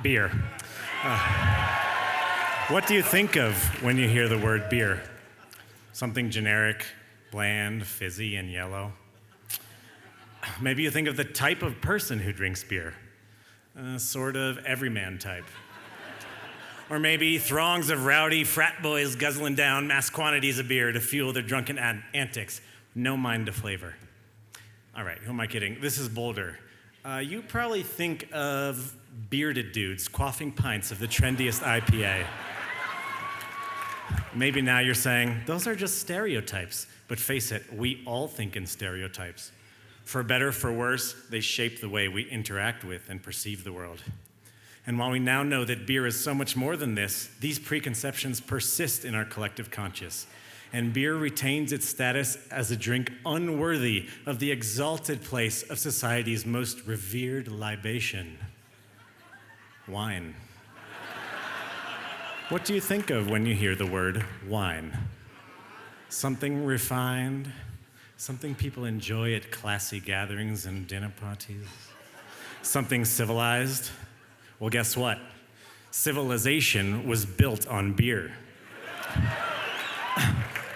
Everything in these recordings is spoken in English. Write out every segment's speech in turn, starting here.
beer. What do you think of when you hear the word beer? Something generic, bland, fizzy, and yellow. Maybe you think of the type of person who drinks beer. Sort of everyman type. Or maybe throngs of rowdy frat boys guzzling down mass quantities of beer to fuel their drunken antics. No mind to flavor. All right, who am I kidding? This is Boulder. You probably think of bearded dudes quaffing pints of the trendiest IPA. Maybe now you're saying, those are just stereotypes. But face it, we all think in stereotypes. For better, for worse, they shape the way we interact with and perceive the world. And while we now know that beer is so much more than this, these preconceptions persist in our collective conscious. And beer retains its status as a drink unworthy of the exalted place of society's most revered libation, wine. What do you think of when you hear the word wine? Something refined, something people enjoy at classy gatherings and dinner parties, something civilized. Well, guess what? Civilization was built on beer.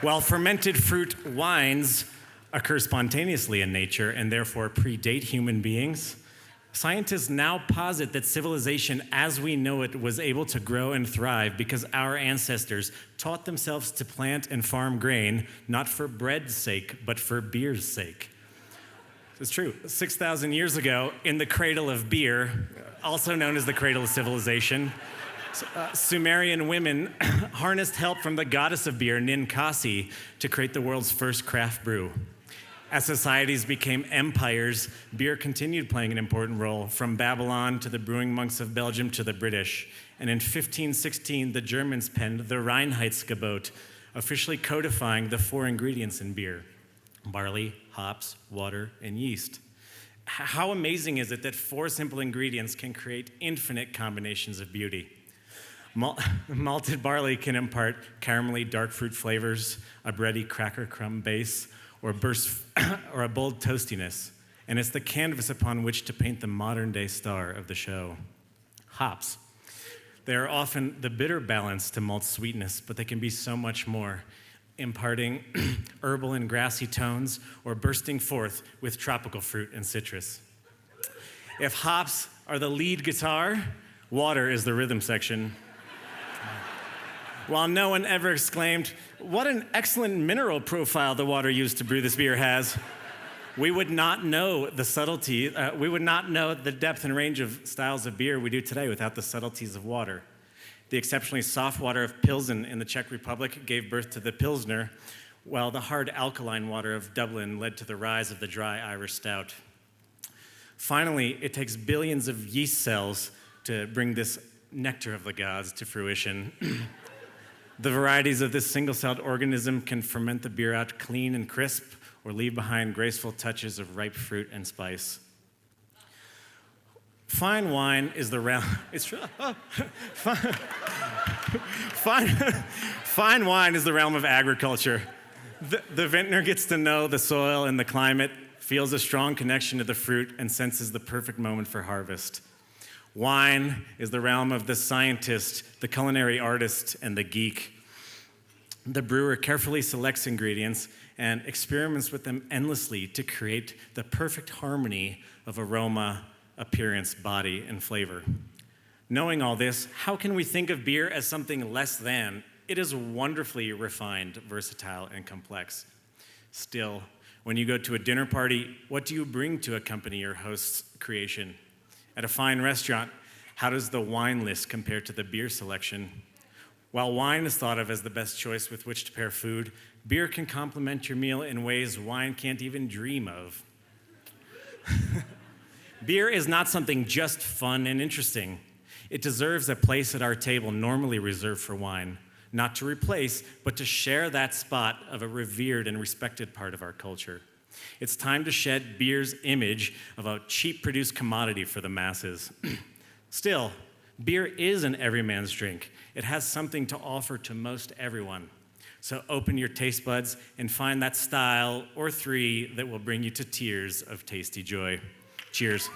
While fermented fruit wines occur spontaneously in nature and therefore predate human beings, scientists now posit that civilization as we know it was able to grow and thrive because our ancestors taught themselves to plant and farm grain, not for bread's sake, but for beer's sake. It's true. 6,000 years ago, in the cradle of beer, also known as the cradle of civilization, Sumerian women harnessed help from the goddess of beer, Ninkasi, to create the world's first craft brew. As societies became empires, beer continued playing an important role, from Babylon to the brewing monks of Belgium to the British. And in 1516, the Germans penned the Reinheitsgebot, officially codifying the 4 ingredients in beer: barley, hops, water, and yeast. How amazing is it that 4 simple ingredients can create infinite combinations of beauty? Malted barley can impart caramelly dark fruit flavors, a bready cracker crumb base, or a bold toastiness, and it's the canvas upon which to paint the modern-day star of the show. Hops. They are often the bitter balance to malt sweetness, but they can be so much more, imparting herbal and grassy tones or bursting forth with tropical fruit and citrus. If hops are the lead guitar, water is the rhythm section. While no one ever exclaimed, "What an excellent mineral profile the water used to brew this beer has," we would not know the subtlety, we would not know the depth and range of styles of beer we do today without the subtleties of water. The exceptionally soft water of Pilsen in the Czech Republic gave birth to the Pilsner, while the hard alkaline water of Dublin led to the rise of the dry Irish stout. Finally, it takes billions of yeast cells to bring this nectar of the gods to fruition. The varieties of this single-celled organism can ferment the beer out clean and crisp or leave behind graceful touches of ripe fruit and spice. Fine wine is the realm. Fine wine is the realm of agriculture. The vintner gets to know the soil and the climate, feels a strong connection to the fruit, and senses the perfect moment for harvest. Wine is the realm of the scientist, the culinary artist, and the geek. The brewer carefully selects ingredients and experiments with them endlessly to create the perfect harmony of aroma, appearance, body, and flavor. Knowing all this, how can we think of beer as something less than? It is wonderfully refined, versatile, and complex. Still, when you go to a dinner party, what do you bring to accompany your host's creation? At a fine restaurant, how does the wine list compare to the beer selection? While wine is thought of as the best choice with which to pair food, beer can complement your meal in ways wine can't even dream of. Beer is not something just fun and interesting. It deserves a place at our table normally reserved for wine, not to replace, but to share that spot of a revered and respected part of our culture. It's time to shed beer's image of a cheap-produced commodity for the masses. Still, beer is an everyman's drink. It has something to offer to most everyone. So open your taste buds and find that style or 3 that will bring you to tears of tasty joy. Cheers.